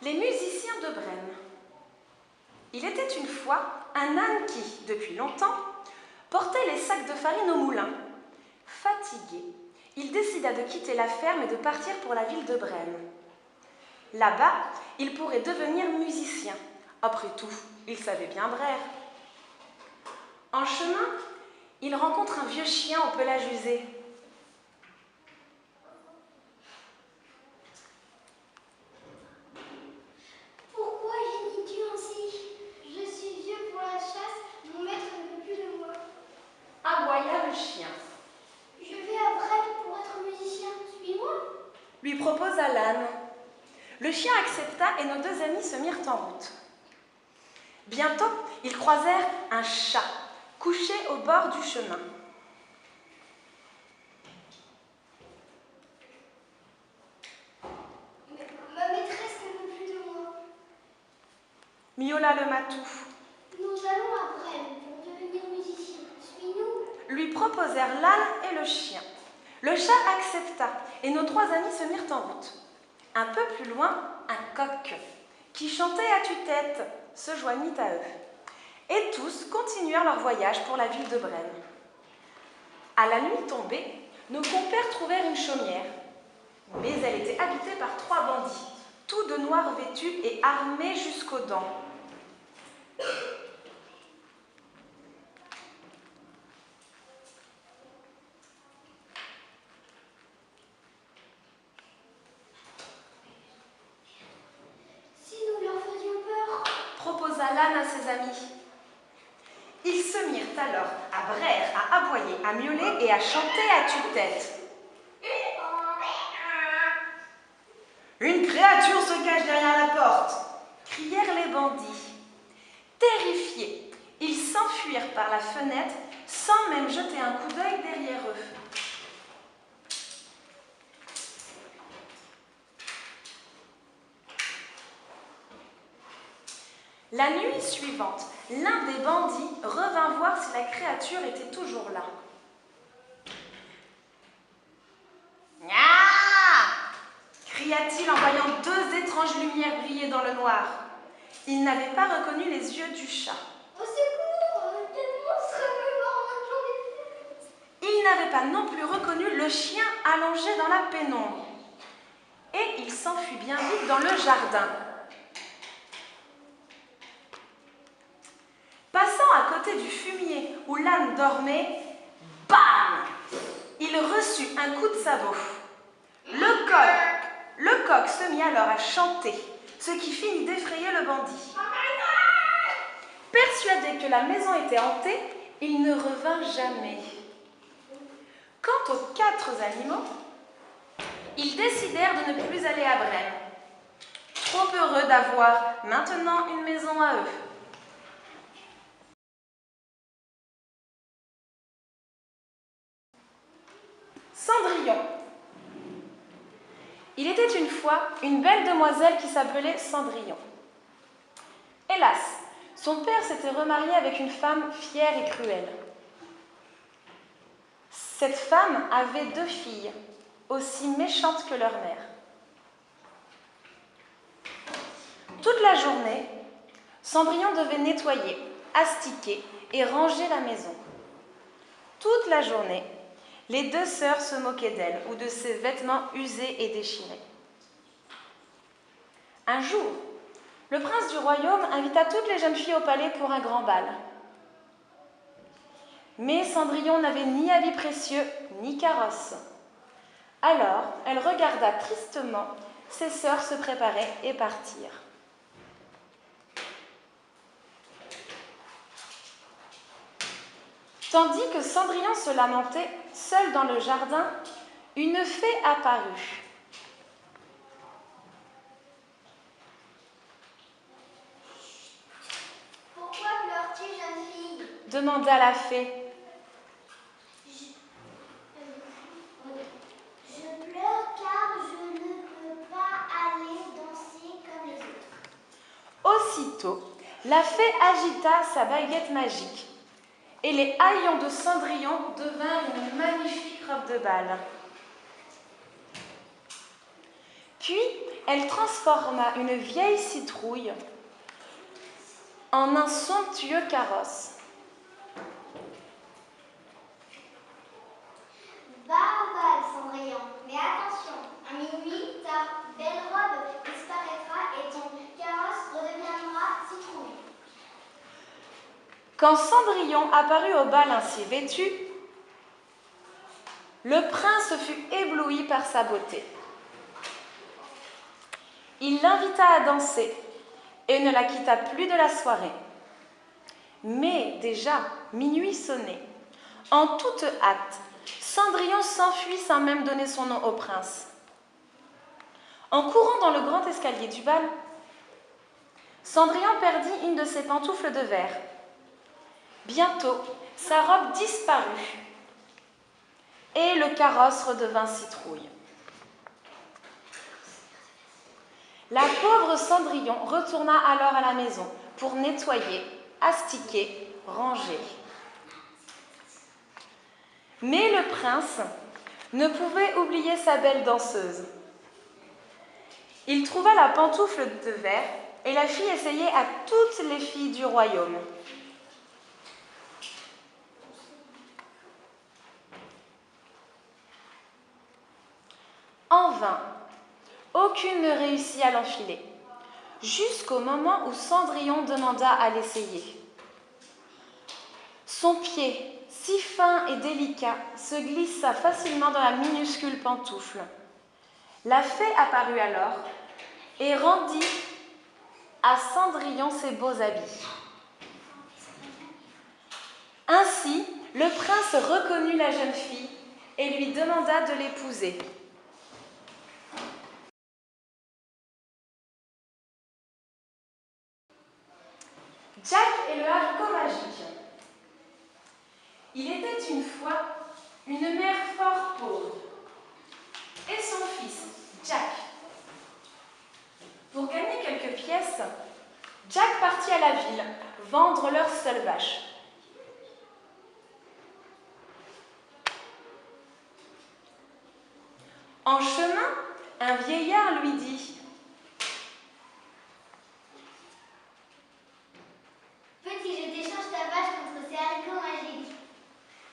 Les musiciens de Brême. Il était une fois un âne qui, depuis longtemps, portait les sacs de farine au moulin. Fatigué, il décida de quitter la ferme et de partir pour la ville de Brême. Là-bas, il pourrait devenir musicien. Après tout, il savait bien braire. En chemin, il rencontre un vieux chien au pelage usé. Pourquoi gémis-tu ainsi? Je suis vieux pour la chasse, mon maître ne veut plus de moi. Aboya le chien. Je vais à Brême pour être musicien, suis-moi. Lui proposa l'âne. Le chien accepta et nos deux amis se mirent en route. Bientôt, ils croisèrent un chat couché au bord du chemin. Ma maîtresse ne veut plus de moi. Miaula le matou. Nous allons à Brême pour devenir musicien, suis-nous. Lui proposèrent l'âne et le chien. Le chat accepta et nos trois amis se mirent en route. Un peu plus loin, un coq qui chantait à tue-tête se joignit à eux. Et tous continuèrent leur voyage pour la ville de Brême. À la nuit tombée, nos compères trouvèrent une chaumière. Mais elle était habitée par trois bandits, tous de noir vêtus et armés jusqu'aux dents. Si nous leur faisions peur, Proposa l'âne à ses amis. Ils se mirent alors à braire, à aboyer, à miauler et à chanter à tue-tête. Une créature se cache derrière la porte, crièrent les bandits. Terrifiés, ils s'enfuirent par la fenêtre sans même jeter un coup d'œil derrière eux. La nuit suivante, l'un des bandits revint voir si la créature était toujours là. « Nya !» cria-t-il en voyant deux étranges lumières briller dans le noir. Il n'avait pas reconnu les yeux du chat. au secours, quel monstre me mord Il n'avait pas non plus reconnu le chien allongé dans la pénombre. Et il s'enfuit bien vite dans le jardin. Passant à côté du fumier où l'âne dormait, bam! Il reçut un coup de sabot. Le coq se mit alors à chanter, ce qui finit d'effrayer le bandit. Persuadé que la maison était hantée, il ne revint jamais. Quant aux quatre animaux, ils décidèrent de ne plus aller à Brême, trop heureux d'avoir maintenant une maison à eux. Cendrillon. Il était une fois une belle demoiselle qui s'appelait Cendrillon. Hélas, son père s'était remarié avec une femme fière et cruelle. Cette femme avait deux filles, aussi méchantes que leur mère. Toute la journée, Cendrillon devait nettoyer, astiquer et ranger la maison. Toute la journée, les deux sœurs se moquaient d'elle ou de ses vêtements usés et déchirés. Un jour, le prince du royaume invita toutes les jeunes filles au palais pour un grand bal. Mais Cendrillon n'avait ni habits précieux, ni carrosse. Alors, elle regarda tristement ses sœurs se préparer et partir. Tandis que Cendrillon se lamentait, seule dans le jardin, une fée apparut. Pourquoi pleures-tu, jeune fille? Demanda la fée. Je pleure car je ne peux pas aller danser comme les autres. Aussitôt, la fée agita sa baguette magique et les haillons de Cendrillon devinrent une magnifique robe de bal. Puis, elle transforma une vieille citrouille en un somptueux carrosse. Va au bal, Cendrillon, mais attention, à minuit, ta belle robe disparaîtra et ton carrosse redeviendra citrouille. Quand Cendrillon apparut au bal ainsi vêtu, le prince fut ébloui par sa beauté. Il l'invita à danser et ne la quitta plus de la soirée. Mais déjà, minuit sonnait. En toute hâte, Cendrillon s'enfuit sans même donner son nom au prince. En courant dans le grand escalier du bal, Cendrillon perdit une de ses pantoufles de verre. Bientôt, sa robe disparut et le carrosse redevint citrouille. La pauvre Cendrillon retourna alors à la maison pour nettoyer, astiquer, ranger. Mais le prince ne pouvait oublier sa belle danseuse. Il trouva la pantoufle de verre et la fit essayer à toutes les filles du royaume. En vain, aucune ne réussit à l'enfiler, jusqu'au moment où Cendrillon demanda à l'essayer. Son pied, si fin et délicat, se glissa facilement dans la minuscule pantoufle. La fée apparut alors et rendit à Cendrillon ses beaux habits. Ainsi, le prince reconnut la jeune fille et lui demanda de l'épouser. Jack et le haricot magique. Il était une fois une mère fort pauvre et son fils, Jack. Pour gagner quelques pièces, Jack partit à la ville vendre leur seule vache. En chemin, un vieillard lui dit: Petit, je t'échange ta vache contre ces haricots magiques.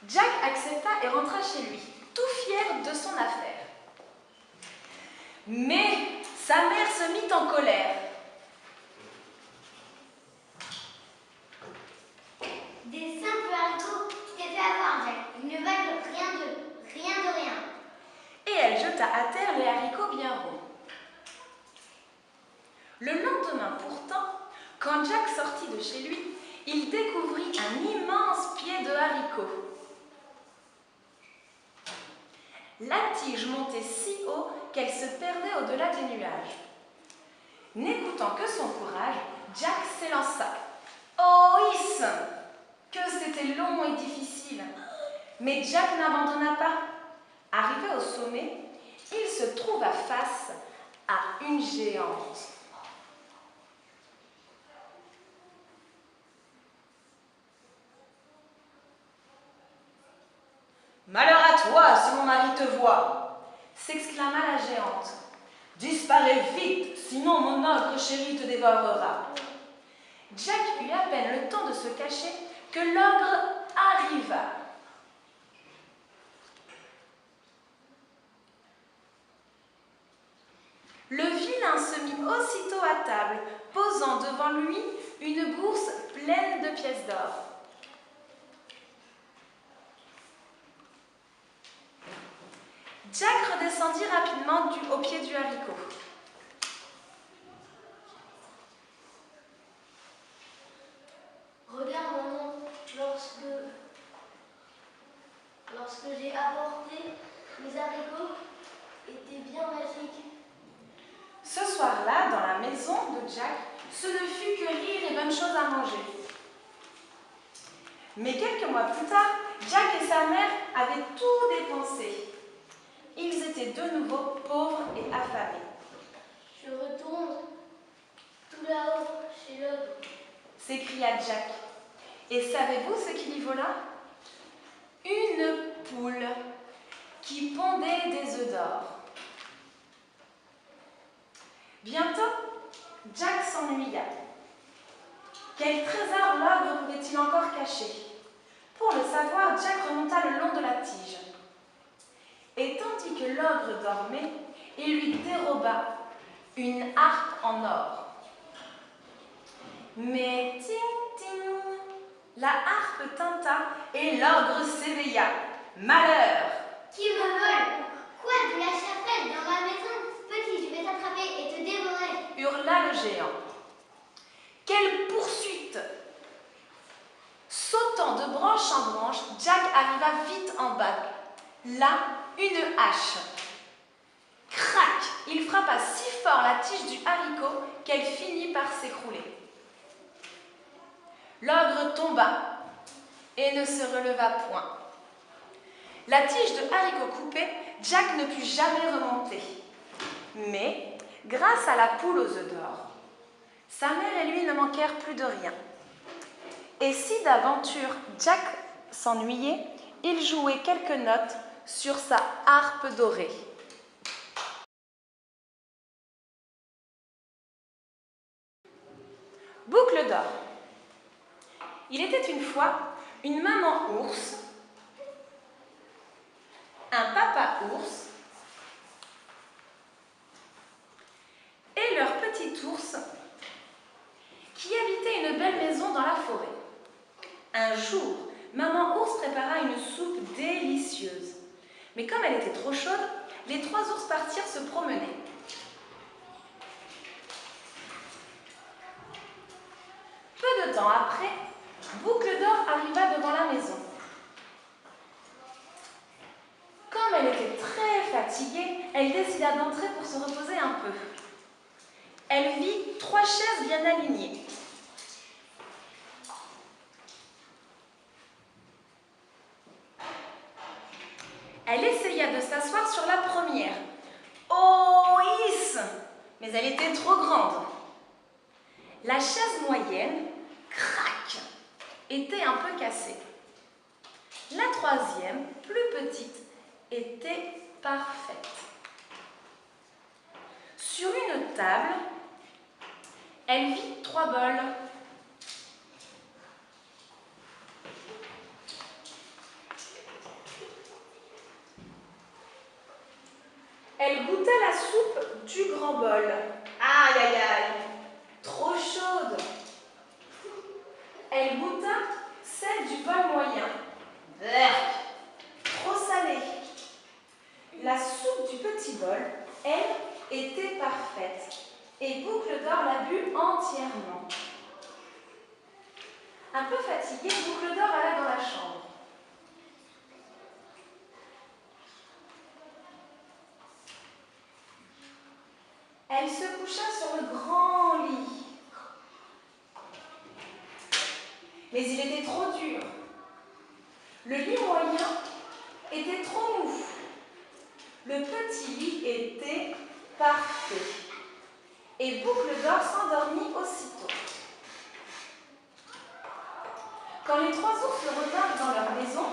Jack accepta et rentra chez lui, tout fier de son affaire. Mais sa mère se mit en colère. Des simples haricots qui t'es fait avoir, Jack. Ils ne valent rien de rien. Et elle jeta à terre les haricots bien ronds. Le lendemain pourtant, quand Jack sortit de chez lui, il découvrit un immense pied de haricots. La tige montait si haut qu'elle se perdait au-delà des nuages. N'écoutant que son courage, Jack s'élança. Oh, hiss! Que c'était long et difficile! Mais Jack n'abandonna pas. Arrivé au sommet, il se trouva face à une géante. Malheur à toi si mon mari te voit, s'exclama la géante. disparais vite, sinon mon ogre chéri te dévorera. Jack eut à peine le temps de se cacher que l'ogre arriva. Le vilain se mit aussitôt à table, posant devant lui une bourse pleine de pièces d'or. Jack redescendit rapidement au pied du haricot. Regarde, maman, lorsque j'ai apporté mes haricots, étaient bien magiques. Ce soir-là, dans la maison de Jack, ce ne fut que rire et bonnes choses à manger. Mais quelques mois plus tard, Jack et sa mère avaient tout dépensé. Ils étaient de nouveau pauvres et affamés. Je retourne tout là-haut chez l'ogre. S'écria Jack. Et savez-vous ce qui lui vola? Une poule qui pondait des œufs d'or. Bientôt, Jack s'ennuya. Quel trésor l'ogre pouvait-il encore cacher? Pour le savoir, Jack remonta le long de la tige. Et tandis que l'ogre dormait, il lui déroba une harpe en or. Mais ting ting, la harpe tinta et l'ogre s'éveilla. Malheur! Qui me vole? Quoi, de la chapelle dans ma maison? Petit, je vais t'attraper et te dévorer. Hurla le géant. Quelle poursuite! Sautant de branche en branche, Jack arriva vite en bas. Là, une hache. Crac! Il frappa si fort la tige du haricot qu'elle finit par s'écrouler. L'ogre tomba et ne se releva point. La tige de haricot coupée, Jack ne put jamais remonter. Mais, grâce à la poule aux œufs d'or, sa mère et lui ne manquèrent plus de rien. Et si d'aventure Jack s'ennuyait, il jouait quelques notes sur sa harpe dorée. Boucle d'or. Il était une fois une maman ours, un papa ours et leur petit ours qui habitait une belle maison dans la forêt. Un jour, maman ours prépara une soupe délicieuse. Mais comme elle était trop chaude, les trois ours partirent se promener. Peu de temps après, Boucle d'or arriva devant la maison. Comme elle était très fatiguée, elle décida d'entrer pour se reposer un peu. Elle vit 3 chaises bien alignées. Elle essaya de s'asseoir sur la première. Oh, hiss! Mais elle était trop grande. La chaise moyenne, crac, était un peu cassée. La troisième, plus petite, était parfaite. Sur une table, elle vit 3 bols. Elle goûta la soupe du grand bol. Aïe, aïe, aïe, trop chaude. Elle goûta celle du bol moyen. Berk, trop salée. La soupe du petit bol, elle, était parfaite. Et Boucle d'or la but entièrement. Un peu fatiguée, Boucle d'or alla dans la chambre. Elle se coucha sur le grand lit. Mais il était trop dur. Le lit moyen était trop mou. Le petit lit était parfait. Et Boucle d'or s'endormit aussitôt. Quand les 3 ours revinrent dans leur maison,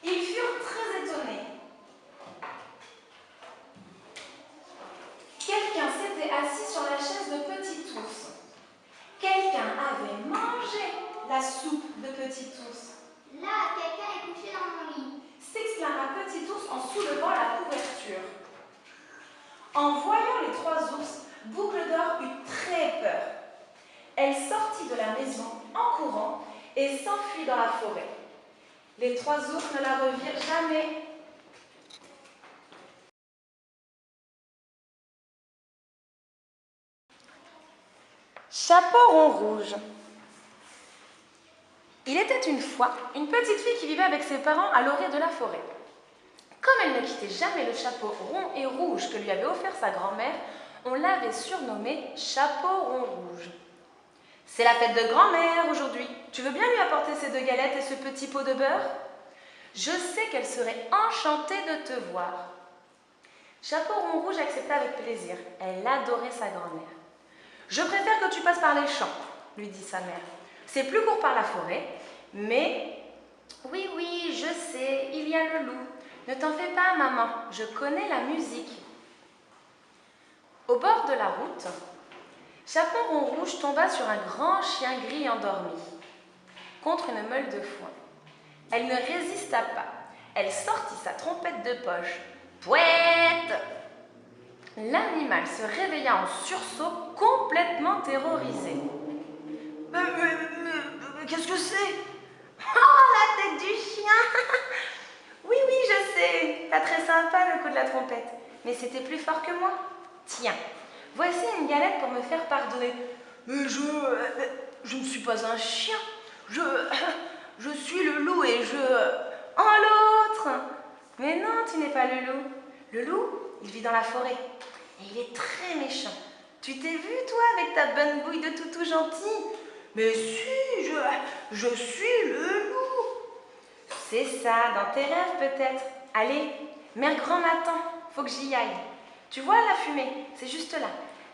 ils furent très étonnés. Quelqu'un s'était assis sur la chaise de Petit Ours. Quelqu'un avait mangé la soupe de Petit Ours. Là, quelqu'un est couché dans mon lit. S'exclama Petit Ours en soulevant la couverture. En voyant les 3 ours, Boucle d'or eut très peur. Elle sortit de la maison en courant et s'enfuit dans la forêt. Les 3 ours ne la revirent jamais. Chapeau rond rouge. Il était une fois une petite fille qui vivait avec ses parents à l'orée de la forêt. Comme elle ne quittait jamais le chapeau rond et rouge que lui avait offert sa grand-mère, on l'avait surnommée Chapeau rond rouge. C'est la fête de grand-mère aujourd'hui. Tu veux bien lui apporter ces 2 galettes et ce petit pot de beurre? Je sais qu'elle serait enchantée de te voir. Chapeau rond rouge accepta avec plaisir. Elle adorait sa grand-mère. Je préfère que tu passes par les champs, lui dit sa mère. C'est plus court par la forêt, mais... Oui, oui, je sais, il y a le loup. Ne t'en fais pas, maman, je connais la musique. Au bord de la route, Chaperon Rouge tomba sur un grand chien gris endormi, contre une meule de foin. Elle ne résista pas. Elle sortit sa trompette de poche. Pouette! L'animal se réveilla en sursaut, complètement terrorisé. Qu'est-ce que c'est? Oh, la tête du chien! Oui, je sais, pas très sympa le coup de la trompette, mais c'était plus fort que moi. Tiens, voici une galette pour me faire pardonner. Mais je ne suis pas un chien. Je suis le loup et Oh, l'autre! Mais non, tu n'es pas le loup. Le loup, il vit dans la forêt et il est très méchant. Tu t'es vu, toi, avec ta bonne bouille de toutou gentil? Mais si, je suis le loup. C'est ça, dans tes rêves peut-être. Allez, Mère Grand m'attend, faut que j'y aille. Tu vois la fumée, c'est juste là.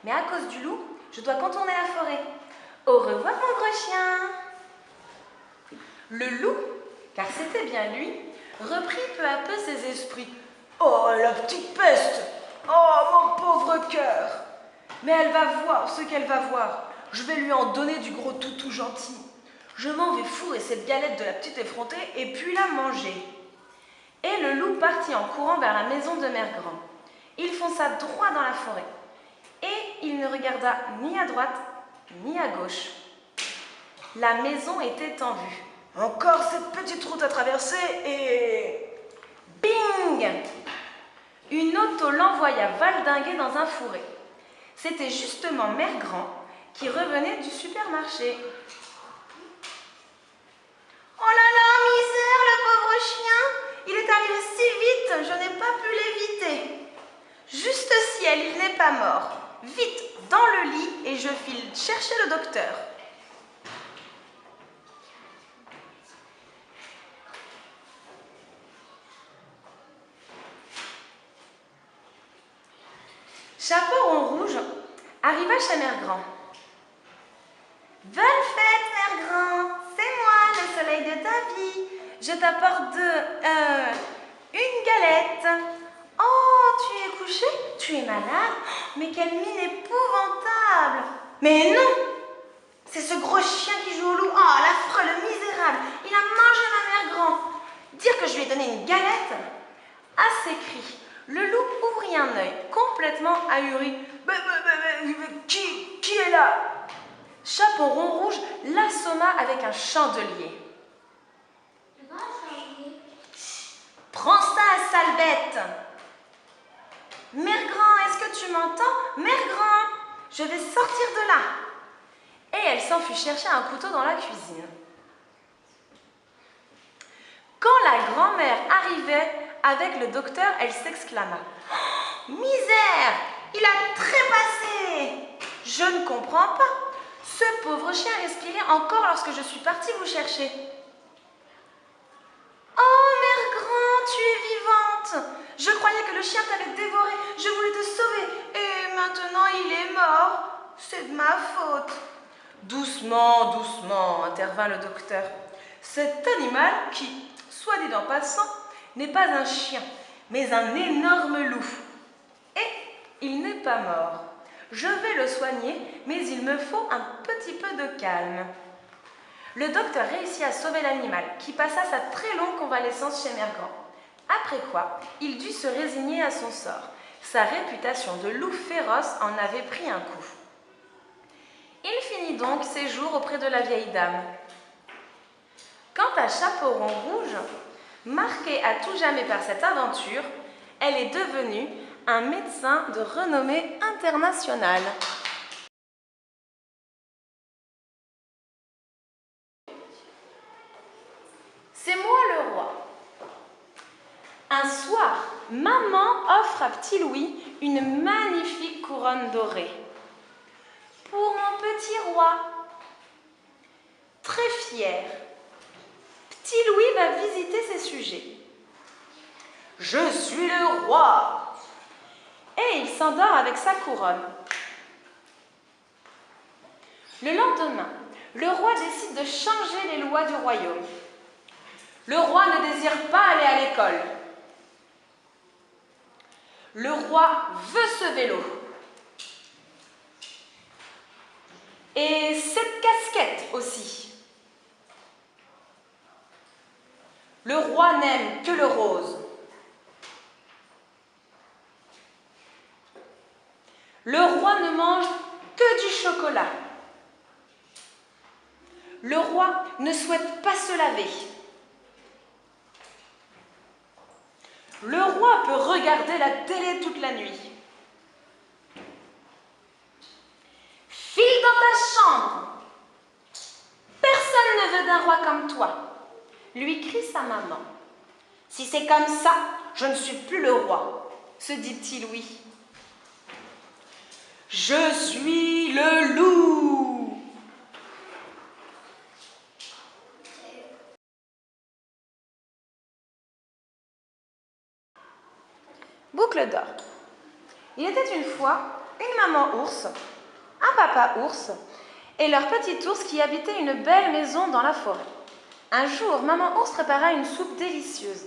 Mais à cause du loup, je dois contourner la forêt. Au revoir mon gros chien. Le loup, car c'était bien lui, reprit peu à peu ses esprits. Oh, la petite peste! Oh, mon pauvre cœur! Mais elle va voir ce qu'elle va voir. Je vais lui en donner du gros toutou gentil. Je m'en vais fourrer cette galette de la petite effrontée et puis la manger. Et le loup partit en courant vers la maison de Mère Grand. Il fonça droit dans la forêt. Et il ne regarda ni à droite ni à gauche. La maison était en vue. Encore cette petite route à traverser et... Bing! Une auto l'envoya valdinguer dans un fourré. C'était justement Mère Grand qui revenait du supermarché. Oh là là, misère, le pauvre chien! Il est arrivé si vite, je n'ai pas pu l'éviter. Juste ciel, il n'est pas mort. Vite, dans le lit, et je file chercher le docteur. Chaperon Rouge arriva chez Mère Grand. Bonne fête, Mère Grand, c'est moi, le soleil de ta vie. Je t'apporte une galette. Oh, tu es couché? Tu es malade? Mais quelle mine épouvantable! Mais non! C'est ce gros chien qui joue au loup. Oh, l'affreux, le misérable! Il a mangé ma Mère Grand. Dire que je lui ai donné une galette? À ces cris, le loup ouvrit un œil, complètement ahuri. Qui est là? Chaperon Rouge l'assomma avec un chandelier. Prends ça, sale bête! Mère Grand, est-ce que tu m'entends? Mère Grand, je vais sortir de là. Et elle s'enfuit chercher un couteau dans la cuisine. Quand la grand-mère arrivait avec le docteur, elle s'exclama. Oh, misère! Il a trépassé! Je ne comprends pas. Ce pauvre chien respirait encore lorsque je suis partie vous chercher. Oh, Mère Grand, tu es vivante! Je croyais que le chien t'avait dévoré. Je voulais te sauver. Et maintenant, il est mort. C'est de ma faute. Doucement, doucement, intervint le docteur. Cet animal qui, soit dit en passant, n'est pas un chien, mais un énorme loup. Et il n'est pas mort. Je vais le soigner, mais il me faut un petit peu de calme. Le docteur réussit à sauver l'animal, qui passa sa très longue convalescence chez Mère Grand. Après quoi, il dut se résigner à son sort. Sa réputation de loup féroce en avait pris un coup. Il finit donc ses jours auprès de la vieille dame. Quant à Chaperon Rouge, marquée à tout jamais par cette aventure, elle est devenue un médecin de renommée internationale. C'est moi le roi. Un soir, maman offre à Petit Louis une magnifique couronne dorée. Pour mon petit roi. Très fier, Petit Louis va visiter ses sujets. Je suis le roi. Et il s'endort avec sa couronne. Le lendemain, le roi décide de changer les lois du royaume. Le roi ne désire pas aller à l'école. Le roi veut ce vélo. Et cette casquette aussi. Le roi n'aime que le rose. Le roi ne mange que du chocolat. Le roi ne souhaite pas se laver. Le roi peut regarder la télé toute la nuit. File dans ta chambre. Personne ne veut d'un roi comme toi, lui crie sa maman. Si c'est comme ça, je ne suis plus le roi, se dit-il oui. Je suis le loup. Boucle d'or. Il était une fois une maman ours, un papa ours et leur petit ours qui habitaient une belle maison dans la forêt. Un jour, maman ours prépara une soupe délicieuse.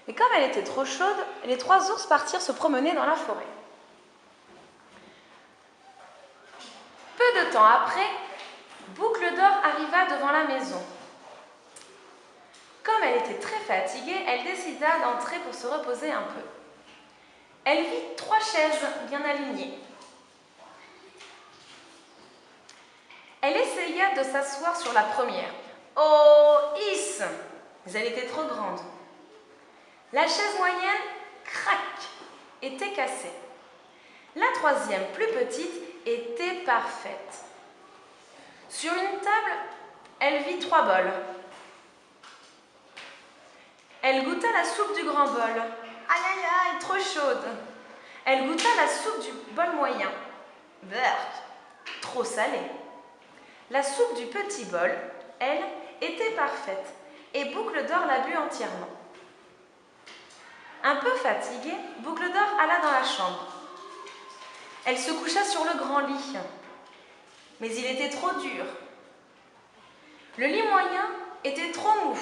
Et comme elle était trop chaude, les 3 ours partirent se promener dans la forêt. Peu de temps après, Boucle d'or arriva devant la maison. Comme elle était très fatiguée, elle décida d'entrer pour se reposer un peu. Elle vit 3 chaises bien alignées. Elle essaya de s'asseoir sur la première. Oh, hiss! Mais elle était trop grande. La chaise moyenne, crac, était cassée. La 3e, plus petite, était parfaite. Sur une table, elle vit 3 bols. Elle goûta la soupe du grand bol. Aïe aïe aïe, trop chaude. Elle goûta la soupe du bol moyen. Berk, trop salée. La soupe du petit bol, elle, était parfaite et Boucle d'or la but entièrement. Un peu fatiguée, Boucle d'or alla dans la chambre. Elle se coucha sur le grand lit, mais il était trop dur. Le lit moyen était trop mou.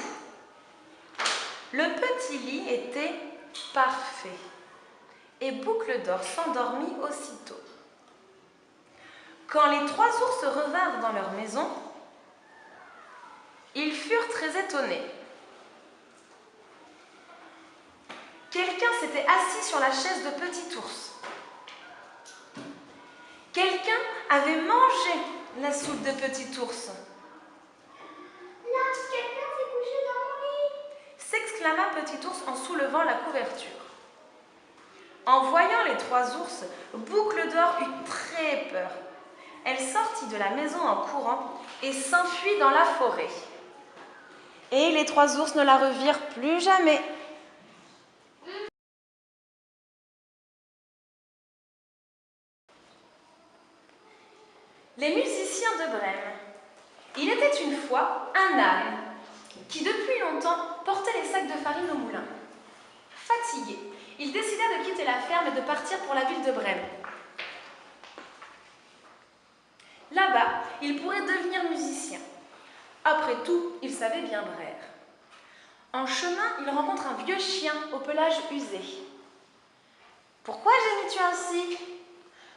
Le petit lit était parfait et Boucle d'or s'endormit aussitôt. Quand les 3 ours revinrent dans leur maison, ils furent très étonnés. Quelqu'un s'était assis sur la chaise de Petit ours. Quelqu'un avait mangé la soupe de Petit ours. Là, quelqu'un s'est couché dans mon lit. S'exclama Petit ours en soulevant la couverture. En voyant les 3 ours, Boucle d'or eut très peur. Elle sortit de la maison en courant et s'enfuit dans la forêt. Et les 3 ours ne la revirent plus jamais. Les musiciens de Brême. Il était une fois un âne qui depuis longtemps portait les sacs de farine au moulin. Fatigué, il décida de quitter la ferme et de partir pour la ville de Brême. Là-bas, il pourrait devenir musicien. Après tout, il savait bien braire. En chemin, il rencontre un vieux chien au pelage usé. « Pourquoi gémis-tu ainsi ?»«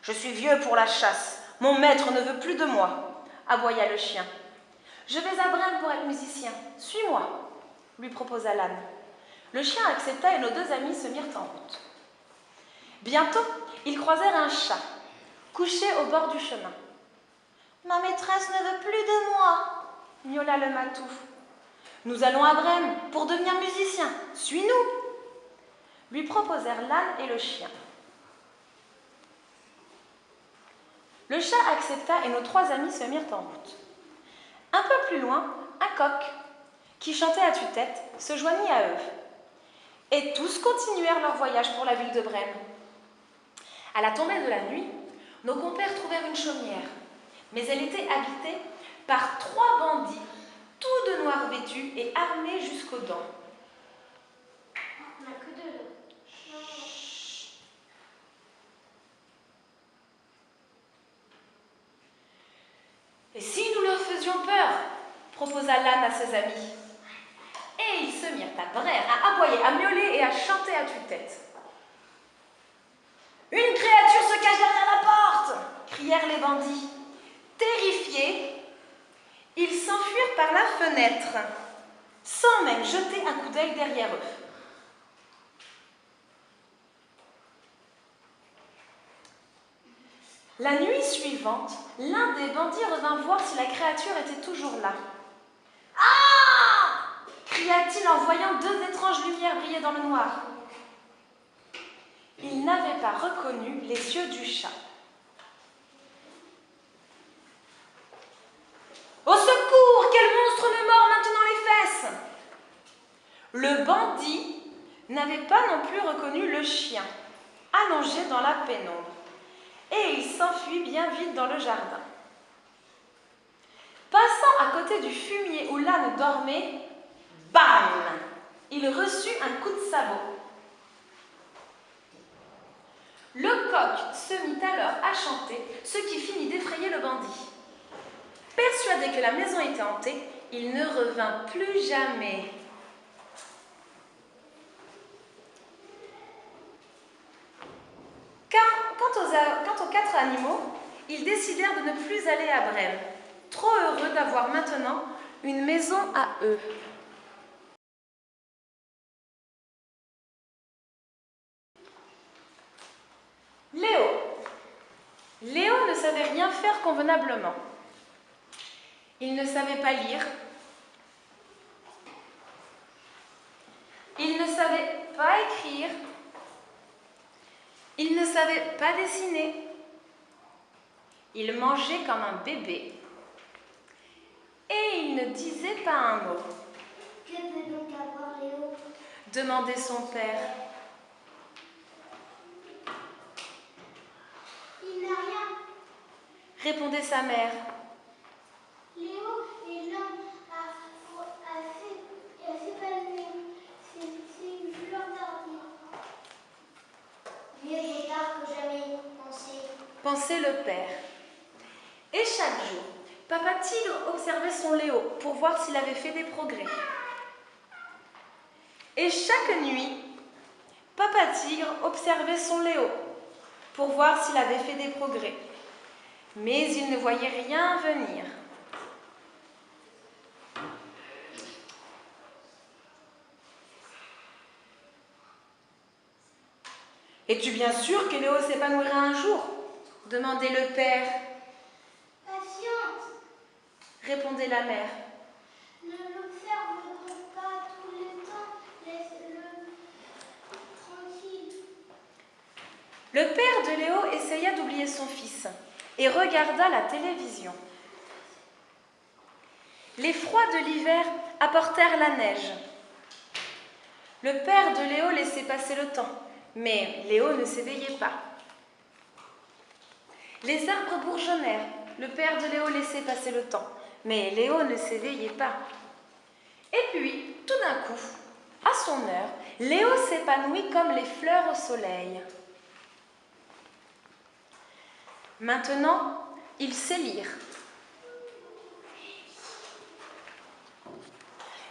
Je suis vieux pour la chasse. Mon maître ne veut plus de moi, » aboya le chien. « Je vais à Brême pour être musicien. Suis-moi, » lui proposa l'âne. Le chien accepta et nos 2 amis se mirent en route. Bientôt, ils croisèrent un chat, couché au bord du chemin. « Ma maîtresse ne veut plus de moi, » miaula le matou. « Nous allons à Brême pour devenir musiciens. Suis-nous » lui proposèrent l'âne et le chien. Le chat accepta et nos 3 amis se mirent en route. Un peu plus loin, un coq, qui chantait à tue-tête, se joignit à eux. Et tous continuèrent leur voyage pour la ville de Brême. À la tombée de la nuit, nos compères trouvèrent une chaumière, mais elle était habitée par 3 bandits, tous de noir vêtus et armés jusqu'aux dents. On n'a que 2 là. Et si nous leur faisions peur, proposa l'âne à ses amis. Et ils se mirent à braire, à aboyer, à miauler et à chanter à tue-tête. bandits. Terrifiés, ils s'enfuirent par la fenêtre, sans même jeter un coup d'œil derrière eux. La nuit suivante, l'un des bandits revint voir si la créature était toujours là. « Ah !» cria-t-il en voyant deux étranges lumières briller dans le noir. Il n'avait pas reconnu les yeux du chat. « Au secours! Quel monstre me mord maintenant les fesses !» Le bandit n'avait pas non plus reconnu le chien, allongé dans la pénombre. Et il s'enfuit bien vite dans le jardin. Passant à côté du fumier où l'âne dormait, bam! Il reçut un coup de sabot. Le coq se mit alors à chanter, ce qui finit d'effrayer le bandit. Persuadé que la maison était hantée, il ne revint plus jamais. Quant aux 4 animaux, ils décidèrent de ne plus aller à Brême, trop heureux d'avoir maintenant une maison à eux. Léo ne savait rien faire convenablement. Il ne savait pas lire. Il ne savait pas écrire. Il ne savait pas dessiner. Il mangeait comme un bébé. Et il ne disait pas un mot. Que peut donc avoir Léo? Demandait son père. Il n'a rien. Répondait sa mère. Léo est l'homme à s'épanouir. C'est une fleur tardive. Mieux vaut tard que jamais, Pensait le père. Et chaque jour, Papa Tigre observait son Léo pour voir s'il avait fait des progrès. Et chaque nuit, Papa Tigre observait son Léo pour voir s'il avait fait des progrès. Mais il ne voyait rien venir. Es-tu bien sûr que Léo s'épanouira un jour? Demandait le père. Patiente, Répondait la mère. ne l'observe pas tout le temps, laisse-le tranquille. Le père de Léo essaya d'oublier son fils et regarda la télévision. Les froids de l'hiver apportèrent la neige. Le père de Léo laissait passer le temps, mais Léo ne s'éveillait pas. Les arbres bourgeonnèrent. Le père de Léo laissait passer le temps, mais Léo ne s'éveillait pas. Et puis, tout d'un coup, à son heure, Léo s'épanouit comme les fleurs au soleil. Maintenant, il sait lire.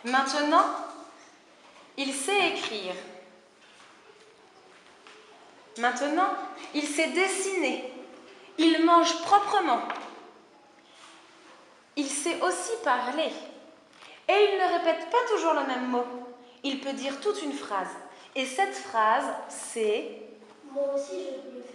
Maintenant, il sait écrire. Maintenant, il sait dessiner. Il mange proprement. Il sait aussi parler. Et il ne répète pas toujours le même mot. Il peut dire toute une phrase. Et cette phrase, c'est « Moi aussi, je peux le faire.